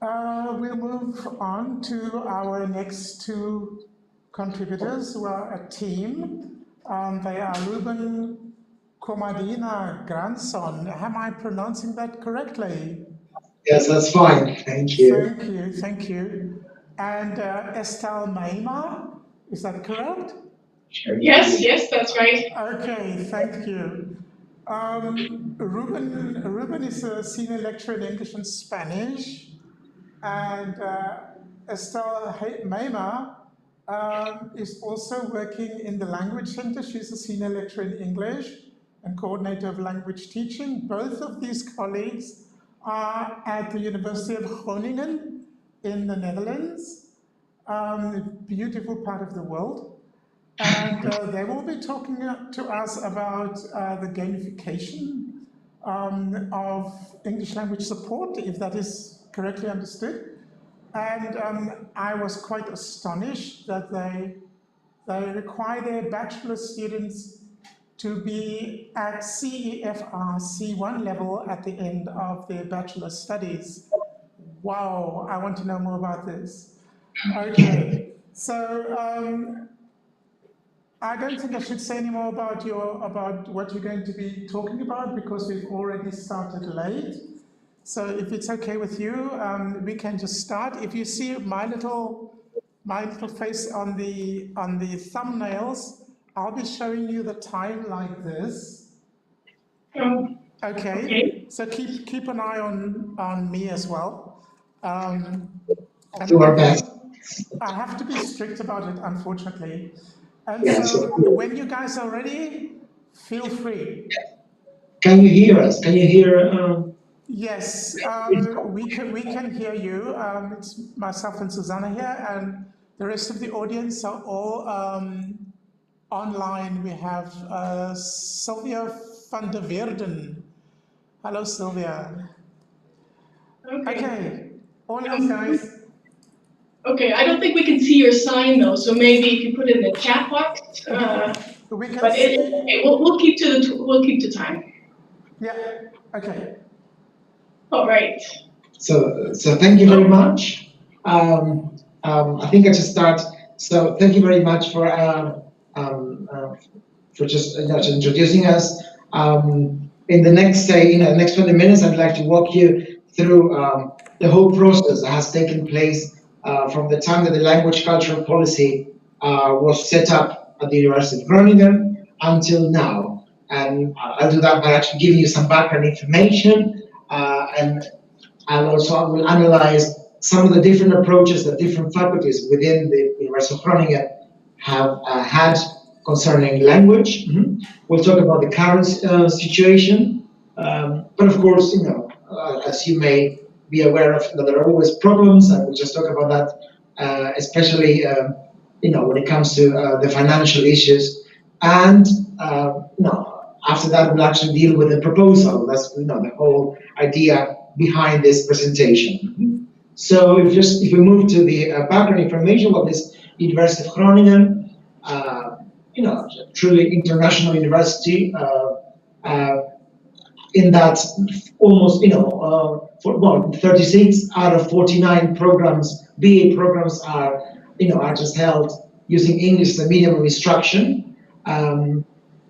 We'll move on to our next two contributors who are a team. They are Ruben, Comadina, Granson. Am I pronouncing that correctly? Yes, that's fine. Thank you. Thank you, thank you. And Estelle Meima, is that correct? Yes, that's right. Okay, thank you. Ruben is a senior lecturer in English and Spanish, and Estelle Meima is also working in the Language Center. She's a senior lecturer in English and coordinator of language teaching. Both of these colleagues are at the University of Groningen in the Netherlands, a beautiful part of the world. And they will be talking to us about the gamification of English language support, if that is correctly understood. And I was quite astonished that they require their bachelor students to be at CEFR C1 level at the end of their bachelor studies. Wow, I want to know more about this. Okay, so I don't think I should say any more about what you're going to be talking about because we've already started late. So if it's okay with you, we can just start. If you see my little face on the thumbnails, I'll be showing you the time like this. Okay. So keep an eye on me as well. Do our best. I have to be strict about it, unfortunately. And Yes, so when you guys are ready, feel free. Can you hear us? Can you hear? Yes, we can hear you. It's myself and Susanna here, and the rest of the audience are all online. We have Sylvia van der Weerden. Hello, Sylvia. Okay, all yours, guys. Okay, I don't think we can see your sign though, so maybe if you put it in the chat box. We can but see. We'll keep to time. Yeah. Okay. All right. So thank you very much. I think I should start. So thank you very much for just introducing us. In the next next 20 minutes, I'd like to walk you through the whole process that has taken place from the time that the language cultural policy was set up at the University of Groningen until now. And I'll do that by actually giving you some background information, and I will analyze some of the different approaches that different faculties within the University of Groningen have had concerning language. We'll talk about the current situation, but of course, as you may be aware of, that there are always problems, and we'll just talk about that, especially when it comes to the financial issues. And after that, we'll actually deal with the proposal. That's the whole idea behind this presentation. So if we move to the background information of this University of Groningen, truly international university, in that almost 36 out of 49 programs, BA programs are just held using English as a medium of instruction.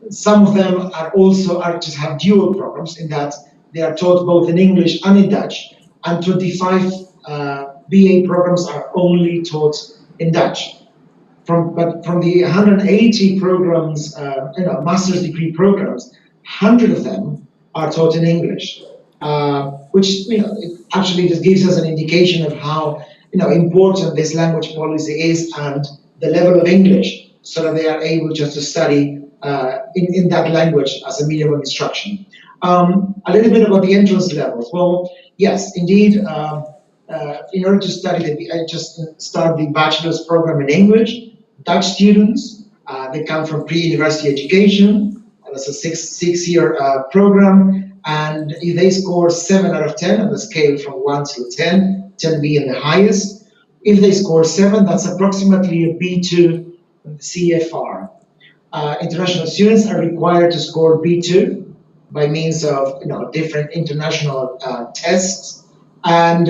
Some of them just have dual programs in that they are taught both in English and in Dutch, and 25 BA programs are only taught in Dutch. But from the 180 programs, master's degree programs, 100 of them are taught in English, which it actually just gives us an indication of how important this language policy is and the level of English, so that they are able just to study in that language as a medium of instruction. A little bit about the entrance levels. Well, yes, indeed. In order to study, start the bachelor's program in English, Dutch students, they come from pre-university education. That's a six-year program, and if they score 7 out of 10 on the scale from 1 to 10, 10 being the highest, if they score 7, that's approximately a B2 CFR. International students are required to score B2 by means of different international tests, and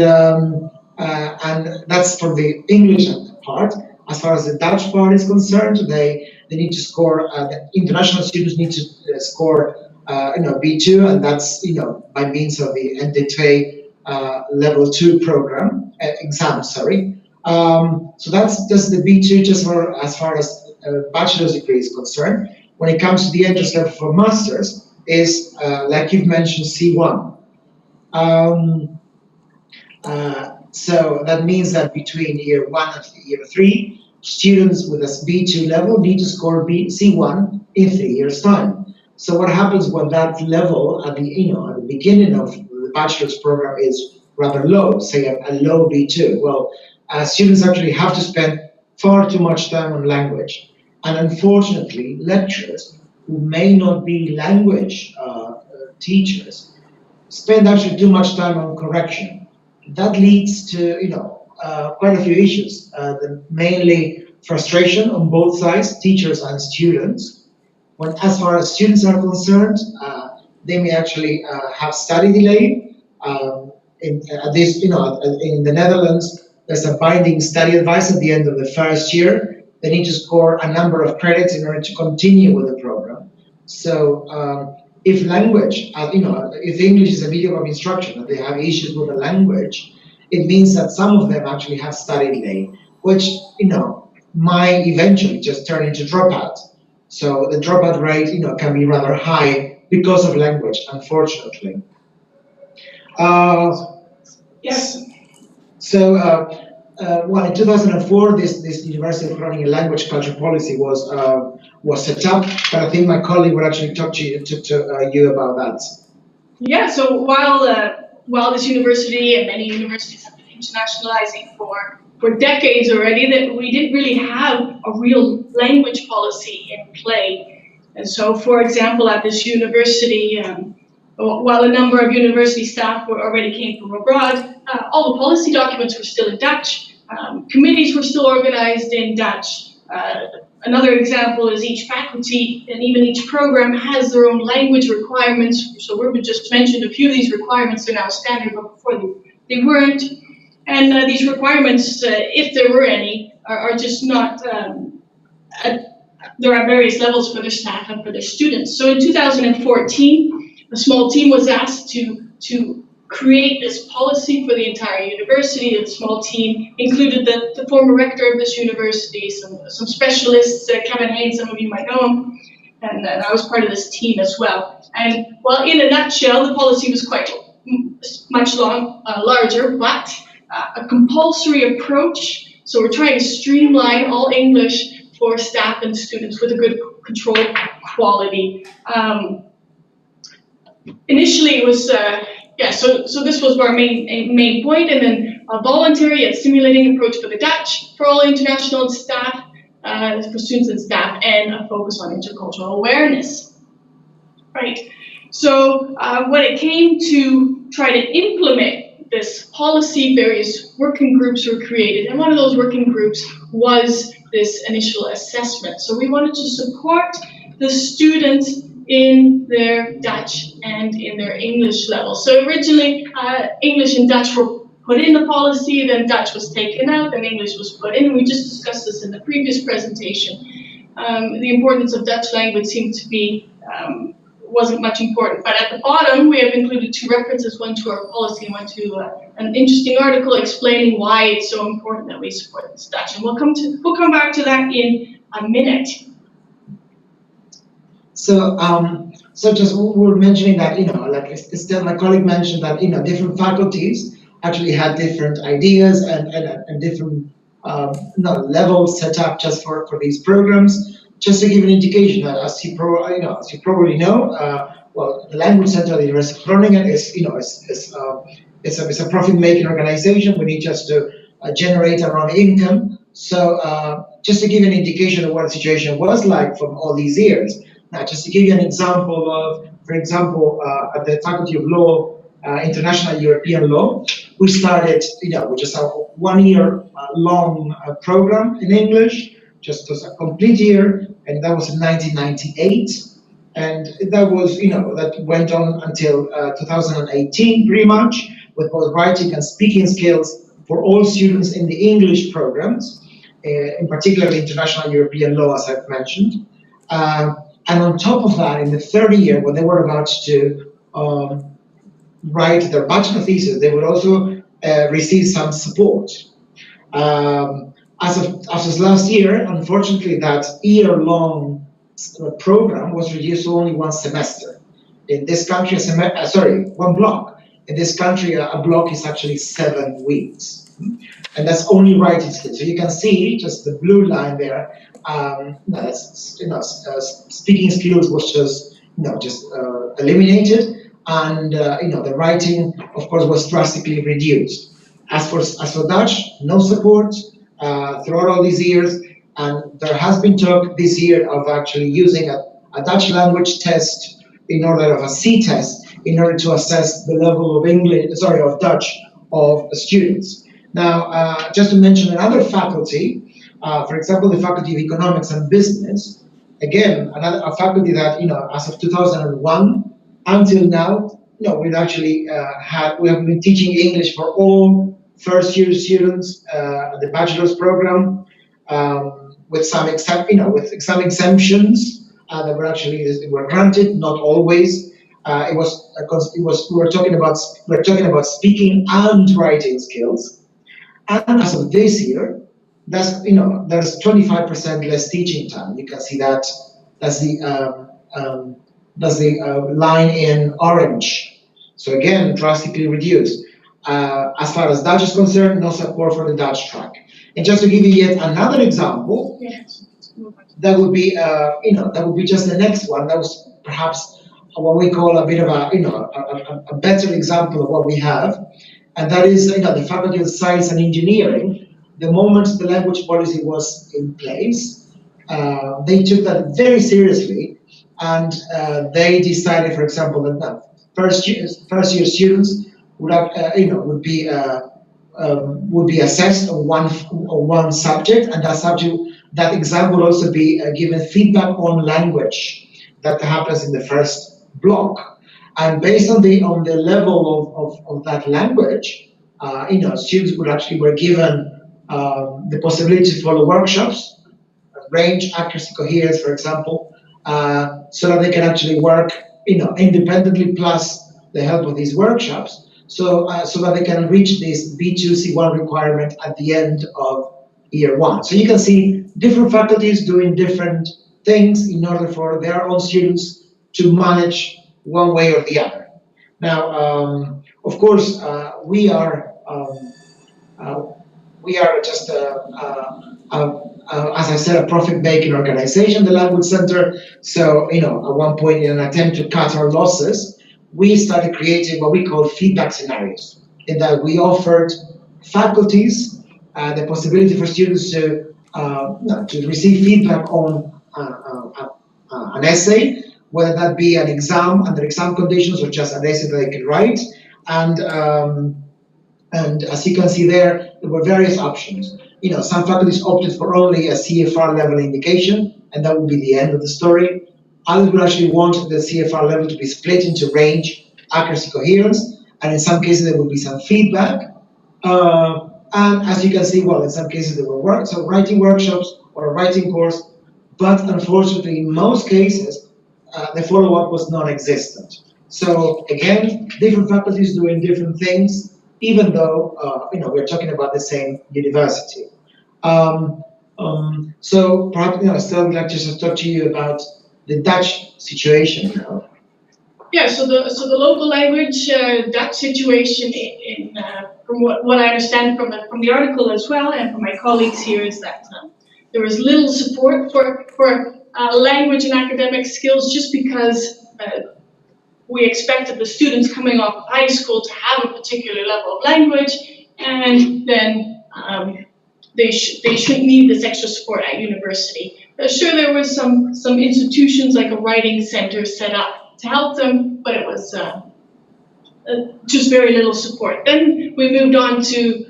and that's for the English part. As far as the Dutch part is concerned, they need to score. The international students need to score, B2, and that's by means of the NT2 level 2 program exam. Sorry. So that's just the B2, just for as far as bachelor's degree is concerned. When it comes to the entrance level for masters, is like you've mentioned, C1. So that means that between year 1 and year 3, students with a B2 level need to score C1 in 3 years' time. So what happens when that level at the beginning of the bachelor's program is rather low, say a low B2? Well, students actually have to spend far too much time on language, and unfortunately, lecturers who may not be language teachers spend actually too much time on correction. That leads to quite a few issues. Mainly frustration on both sides, teachers and students. When, as far as students are concerned, they may actually have study delay. In the Netherlands, there's a binding study advice at the end of the first year. They need to score a number of credits in order to continue with the program. So if language, if English is a medium of instruction and they have issues with the language, it means that some of them actually have study delay, which might eventually just turn into dropout. So the dropout rate, can be rather high because of language, unfortunately. Yes. So, in 2004, this University of Groningen Language Culture Policy was set up, but I think my colleague would actually talk to you about that. Yeah. So while this university and many universities have been internationalizing for decades already, that we didn't really have a real language policy in play. And so, for example, at this university, while a number of university staff already came from abroad, all the policy documents were still in Dutch. Committees were still organized in Dutch. Another example is each faculty and even each program has their own language requirements. So Ruben just mentioned a few of these requirements are now standard, but before they weren't. And these requirements, if there were any, are just not, there are various levels for their staff and for their students. So in 2014, a small team was asked to create this policy for the entire university. The small team included the former rector of this university, some specialists, Kevin Haynes, some of you might know him, and I was part of this team as well. And well, in a nutshell, the policy was quite much larger, but a compulsory approach. So we're trying to streamline all English for staff and students with a good control quality. Initially, it was so this was our main point, and then a voluntary and stimulating approach for the Dutch for all international staff, for students and staff, and a focus on intercultural awareness. Right. So when it came to try to implement this policy, various working groups were created, and one of those working groups was this initial assessment. So we wanted to support the students in their Dutch and in their English level. So originally, English and Dutch were put in the policy, then Dutch was taken out, and English was put in. We just discussed this in the previous presentation. The importance of Dutch language seemed to be, wasn't much important. But at the bottom, we have included two references, one to our policy and one to an interesting article explaining why it's so important that we support this Dutch. And we'll come back to that in a minute. So, so just we were mentioning that, like Estelle, my colleague mentioned that, different faculties actually had different ideas and different levels set up just for these programs. Just to give an indication, as you probably know, well, the Language Center at the University of Groningen is a profit-making organization. We need just to generate our own income. So, just to give an indication of what the situation was like from all these years. Now, just to give you an example of, for example, at the Faculty of Law, International European Law, we started, with just a 1 year long program in English, just as a complete year, and that was in 1998. And that was, that went on until 2018, pretty much, with both writing and speaking skills for all students in the English programs, in particular the International European Law, as I've mentioned. And on top of that, in the third year, when they were about to write their bachelor thesis, they would also receive some support. As of last year, unfortunately, that year-long program was reduced to only one semester. In this country, one block. In this country, a block is actually 7 weeks, and that's only writing skills. So you can see just the blue line there. Speaking skills was just eliminated, and the writing, of course, was drastically reduced. As for Dutch, no support throughout all these years, and there has been talk this year of actually using a Dutch language test of a C test in order to assess the level of Dutch of students. Now, just to mention another faculty, for example, the Faculty of Economics and Business, again, a faculty that, as of 2001 until now, we've actually we have been teaching English for all first-year students, the bachelor's program, with some exemptions that were granted, not always. We're talking about speaking and writing skills, and as of this year, there's 25% less teaching time. You can see that that's the line in orange. So again, drastically reduced. As far as Dutch is concerned, no support for the Dutch track. And just to give you yet another example, that would be just the next one. That was perhaps what we call a bit of a better example of what we have, and that is the Faculty of Science and Engineering. The moment the language policy was in place, they took that very seriously, and they decided, for example, that first year students would be assessed on one subject, and that exam would also be given feedback on language that happens in the first block, and based on the level of that language, students were given the possibility to follow workshops, range, accuracy, coherence, for example, so that they can actually work independently plus the help of these workshops, so that they can reach this B2C1 requirement at the end of year one. So you can see different faculties doing different things in order for their own students to manage one way or the other. Now, of course, we are just, as I said, a profit-making organization, the Language Center. So, at one point, in an attempt to cut our losses, we started creating what we call feedback scenarios, in that we offered faculties the possibility for students to receive feedback on an essay, whether that be an exam under exam conditions or just an essay that they can write. And as you can see there were various options. Some faculties opted for only a CFR level indication, and that would be the end of the story. Others would actually want the CFR level to be split into range, accuracy, coherence, and in some cases there would be some feedback. And as you can see, in some cases there were writing workshops or a writing course, but unfortunately, in most cases, the follow-up was non-existent. So again, different faculties doing different things, even though we're talking about the same university. So perhaps Estelle would like to just talk to you about the Dutch situation now. Yeah, so the local language Dutch situation, from what I understand from the article as well, and from my colleagues here, is that there was little support for language and academic skills, just because we expected the students coming off high school to have a particular level of language, and then they shouldn't need this extra support at university. Sure, there were some institutions like a writing center set up to help them, but it was just very little support. Then we moved on to,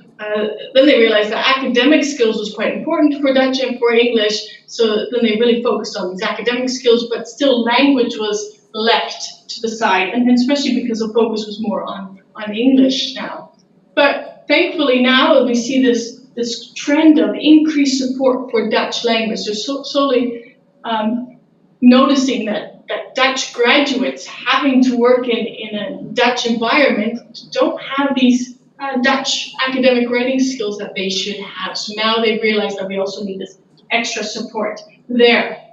then they realized that academic skills was quite important for Dutch and for English, so then they really focused on these academic skills, but still language was left to the side, and especially because the focus was more on English now. But thankfully now we see this trend of increased support for Dutch language. So slowly noticing that Dutch graduates having to work in a Dutch environment don't have these Dutch academic writing skills that they should have. So now they realize that we also need this extra support there.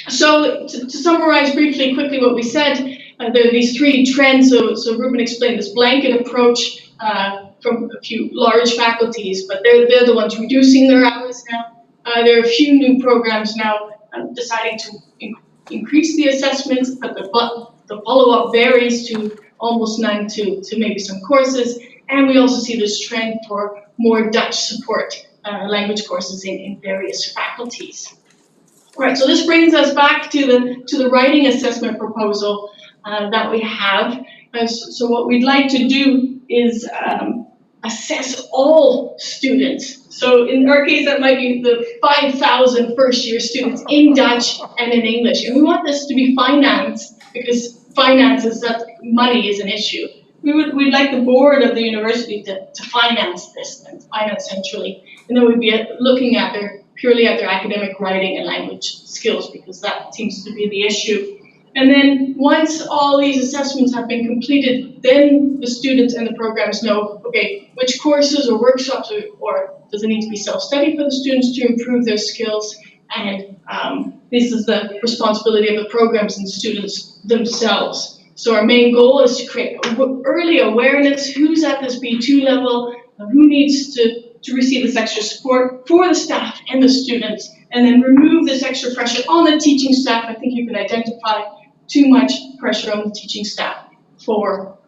So to summarize quickly what we said, there are these three trends. So Ruben explained this blanket approach from a few large faculties, but they're the ones reducing their hours now. There are a few new programs now deciding to increase the assessments, but the follow-up varies to almost none to maybe some courses. And we also see this trend for more Dutch support language courses in various faculties. Right, so this brings us back to the writing assessment proposal that we have. So what we'd like to do is assess all students. So in our case, that might be the 5,000 first-year students in Dutch and in English. And we want this to be financed because finances, that money is an issue. We'd like the board of the university to finance this and finance centrally. And then we'd be looking at purely at their academic writing and language skills, because that seems to be the issue. And then once all these assessments have been completed, then the students and the programs know, okay, which courses or workshops or does it need to be self-study for the students to improve their skills? And this is the responsibility of the programs and students themselves. So our main goal is to create early awareness, who's at this B2 level, who needs to receive this extra support for the staff and the students, and then remove this extra pressure on the teaching staff. I think you can identify too much pressure on the teaching staff for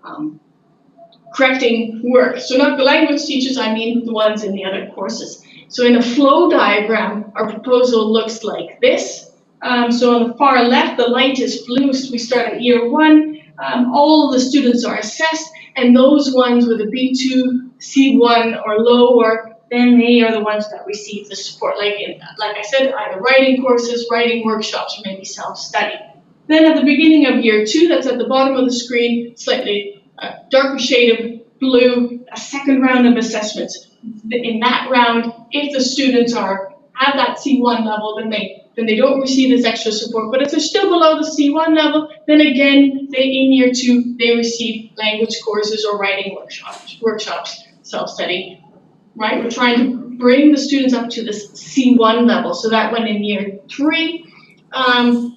correcting work. So not the language teachers, I mean the ones in the other courses. So in a flow diagram, our proposal looks like this. So on the far left, the light is blue, so we start at year one. All of the students are assessed, and those ones with a B2, C1 or lower, then they are the ones that receive the support. Like I said, either writing courses, writing workshops, or maybe self-study. Then at the beginning of year two, that's at the bottom of the screen, slightly darker shade of blue, a second round of assessments. In that round, if the students have that C1 level, then they don't receive this extra support. But if they're still below the C1 level, then again, in year two, they receive language courses or writing workshops, self-study, right? We're trying to bring the students up to this C1 level so that when in year three,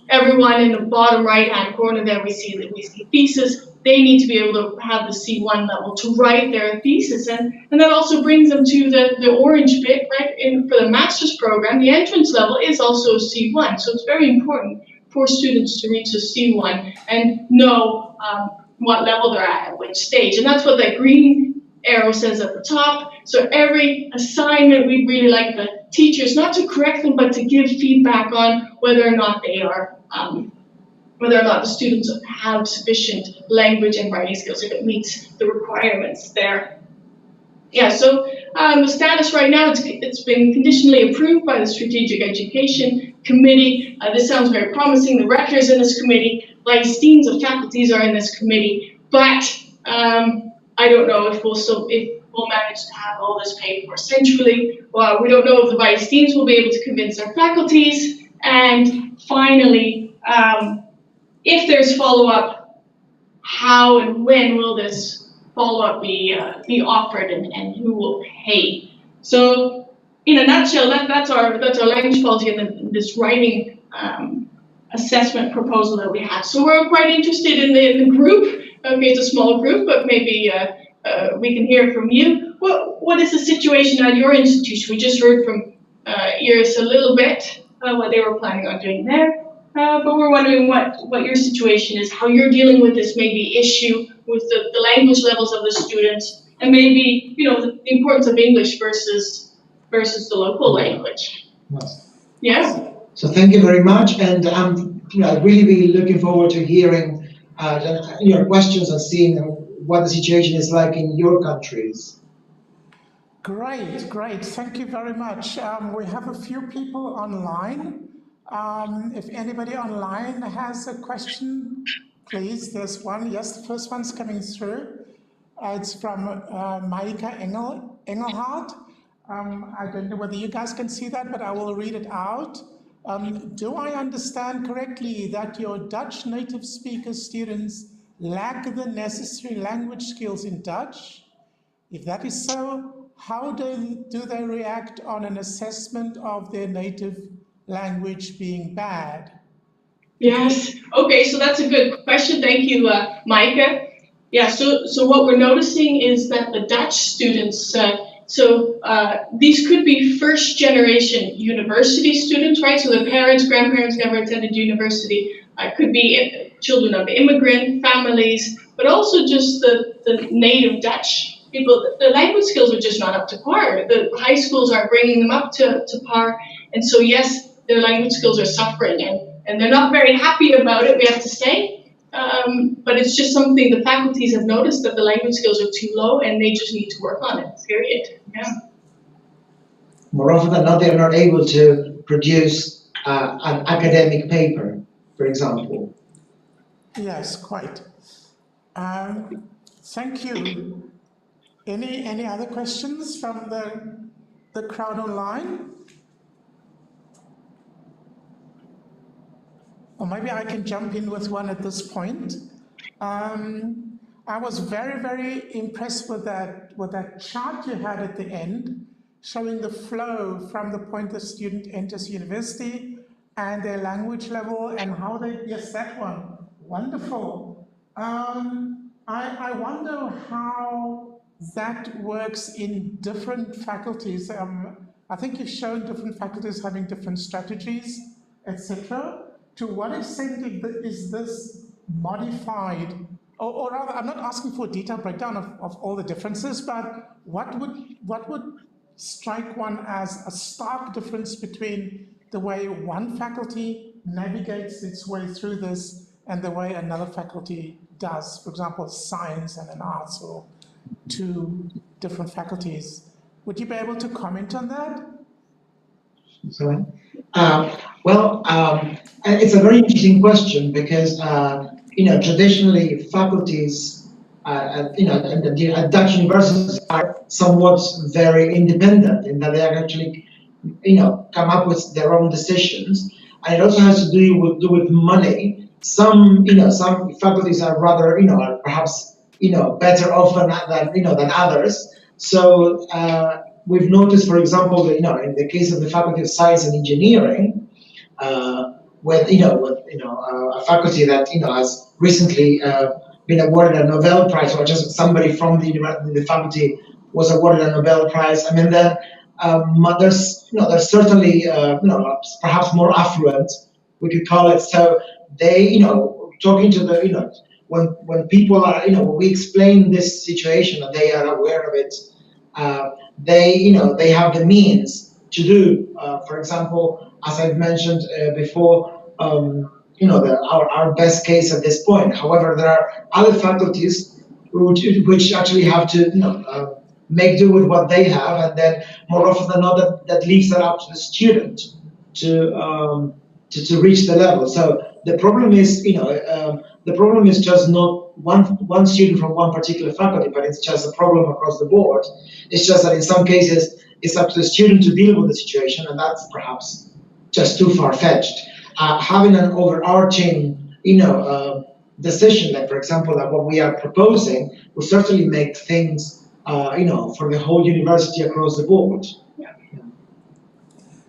everyone in the bottom right-hand corner there, we see thesis. They need to be able to have the C1 level to write their thesis. And that also brings them to the orange bit, right? For the master's program, the entrance level is also C1. So it's very important for students to reach the C1 and know what level they're at which stage. And that's what that green arrow says at the top. So every assignment, we'd really like the teachers not to correct them, but to give feedback on whether or not they are whether or not the students have sufficient language and writing skills, if it meets the requirements there. Yeah, so the status right now, it's been conditionally approved by the Strategic Education Committee. This sounds very promising. The rector's in this committee, vice deans of faculties are in this committee, but I don't know if we'll manage to have all this paid for centrally. Well, we don't know if the vice deans will be able to convince their faculties. And finally, if there's follow-up, how and when will this follow-up be offered, and who will pay? So, in a nutshell, that's our language policy and this writing assessment proposal that we have. So we're quite interested in the group. Okay, it's a small group, but maybe we can hear from you. What is the situation at your institution? We just heard from Iris a little bit what they were planning on doing there. But we're wondering what your situation is, how you're dealing with this maybe issue with the language levels of the students, and maybe the importance of English versus the local language. Yes. Yeah. So thank you very much, and I'm really looking forward to hearing your questions and seeing what the situation is like in your countries. Great. Thank you very much. We have a few people online. If anybody online has a question, please, there's one. Yes, the first one's coming through. It's from Maika Engelhardt. I don't know whether you guys can see that, but I will read it out. Do I understand correctly that your Dutch native speaker students lack the necessary language skills in Dutch? If that is so, how do they react on an assessment of their native language being bad? Yes. Okay, so that's a good question. Thank you, Micah. Yeah, so what we're noticing is that the Dutch students, these could be first generation university students, right? So their parents, grandparents never attended university. Could be children of immigrant families, but also just the native Dutch people. The language skills are just not up to par. The high schools aren't bringing them up to par. And so, yes, their language skills are suffering, and they're not very happy about it, we have to say. But it's just something the faculties have noticed, that the language skills are too low and they just need to work on it, period. Yeah. More often than not, they are not able to produce an academic paper, for example. Yes, quite. Thank you. Any other questions from the crowd online? Or maybe I can jump in with one at this point. I was very, very impressed with that chart you had at the end, showing the flow from the point the student enters university and their language level and how they, yes, that one, wonderful. I wonder how that works in different faculties. I think you've shown different faculties having different strategies, etc. To what extent is this modified, or rather, I'm not asking for a detailed breakdown of all the differences, but what would strike one as a stark difference between the way one faculty navigates its way through this and the way another faculty does? For example, science and an arts, or two different faculties. Would you be able to comment on that? Sorry. It's a very interesting question because traditionally faculties, and Dutch universities are somewhat very independent in that they actually, come up with their own decisions, and it also has to do with money. Some faculties are rather, are perhaps, better off than others. So. We've noticed, for example, that, in the case of the Faculty of Science and Engineering, with a faculty that has recently been awarded a Nobel Prize, or just somebody from the faculty was awarded a Nobel Prize. I mean, then there's certainly perhaps more affluent, we could call it. So they, talking to the when people are when we explain this situation and they are aware of it. They have the means to do, for example, as I've mentioned before, our best case at this point. However, there are other faculties which actually have to make do with what they have, and then more often than not, that leaves that up to the student to reach the level. So the problem is, just not one student from one particular faculty, but it's just a problem across the board. It's just that in some cases, it's up to the student to deal with the situation, and that's perhaps just too far-fetched. Having an overarching, decision, like, for example, like what we are proposing, will certainly make things, for the whole university across the board. Yeah.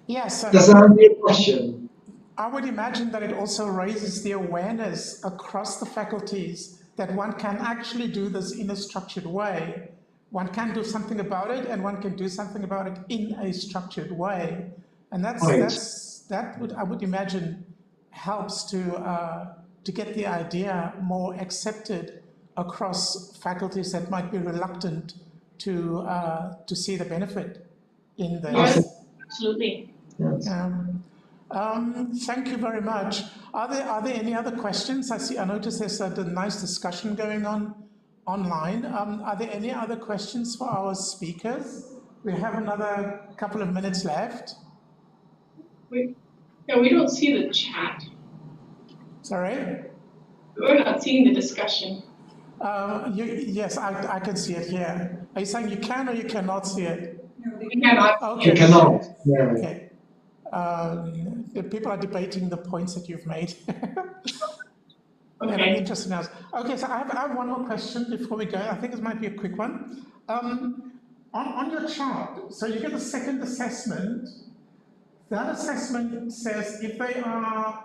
Yes. Does that answer your question? I would imagine that it also raises the awareness across the faculties that one can actually do this in a structured way. One can do something about it, and one can do something about it in a structured way. And I would imagine, helps to get the idea more accepted across faculties that might be reluctant to see the benefit in this. Yes, absolutely. Yes. Thank you very much. Are there any other questions? I noticed there's a nice discussion going on online. Are there any other questions for our speakers? We have another couple of minutes left. We don't see the chat. Sorry? We're not seeing the discussion. Yes, I can see it here. Are you saying you can or you cannot see it? You cannot. Okay. You cannot. Yeah. Okay. The people are debating the points that you've made. And I'm Okay. interested now. Okay, so I have one more question before we go. I think this might be a quick one. On your chart, so you get a second assessment. That assessment says if they are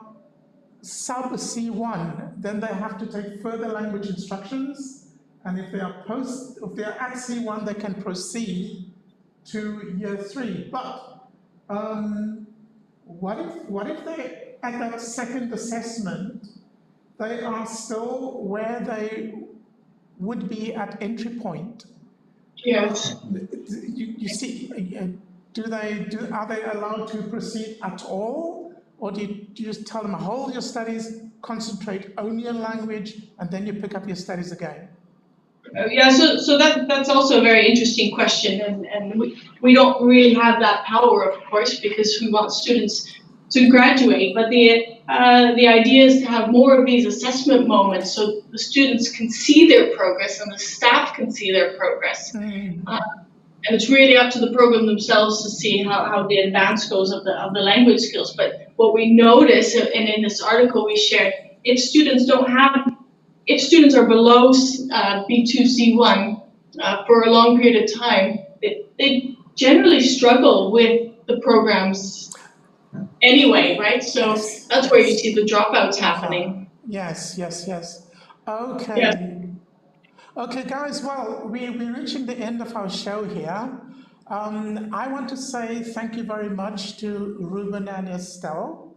sub C1, then they have to take further language instructions. And if they are at C1, they can proceed to year 3. But what if they, at that second assessment, they are still where they would be at entry point? Yes. You see, are they allowed to proceed at all? Or do you just tell them, hold your studies, concentrate only on language, and then you pick up your studies again? Yeah, so that's also a very interesting question, and we don't really have that power, of course, because we want students to graduate. But the idea is to have more of these assessment moments, so the students can see their progress and the staff can see their progress. And it's really up to the program themselves to see how the advance goes of the language skills. But what we notice, and in this article we shared, if students are below B2 C1 for a long period of time, they generally struggle with the programs anyway, right? So that's where you see the dropouts happening. Yes. Okay. Yeah. Okay, guys, well, we're reaching the end of our show here. I want to say thank you very much to Ruben and Estelle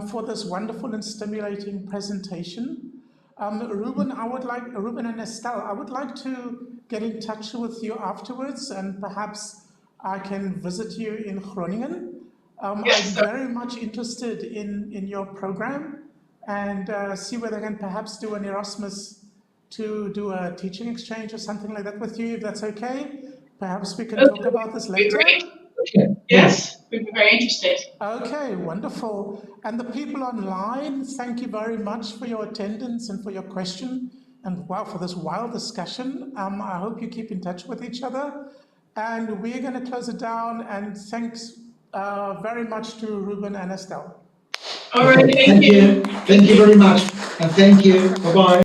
for this wonderful and stimulating presentation. Ruben and Estelle, I would like to get in touch with you afterwards, and perhaps I can visit you in Groningen. Yes. I'm very much interested in your program, and see whether I can perhaps do an Erasmus to do a teaching exchange or something like that with you, if that's okay. Perhaps we can talk about this later. Yes, we'd be very interested. Okay, wonderful. And the people online, thank you very much for your attendance and for your question, and wow, for this wild discussion. I hope you keep in touch with each other. And we're going to close it down, and thanks very much to Ruben and Estelle. All right, thank you. Thank you very much, and thank you. Bye-bye.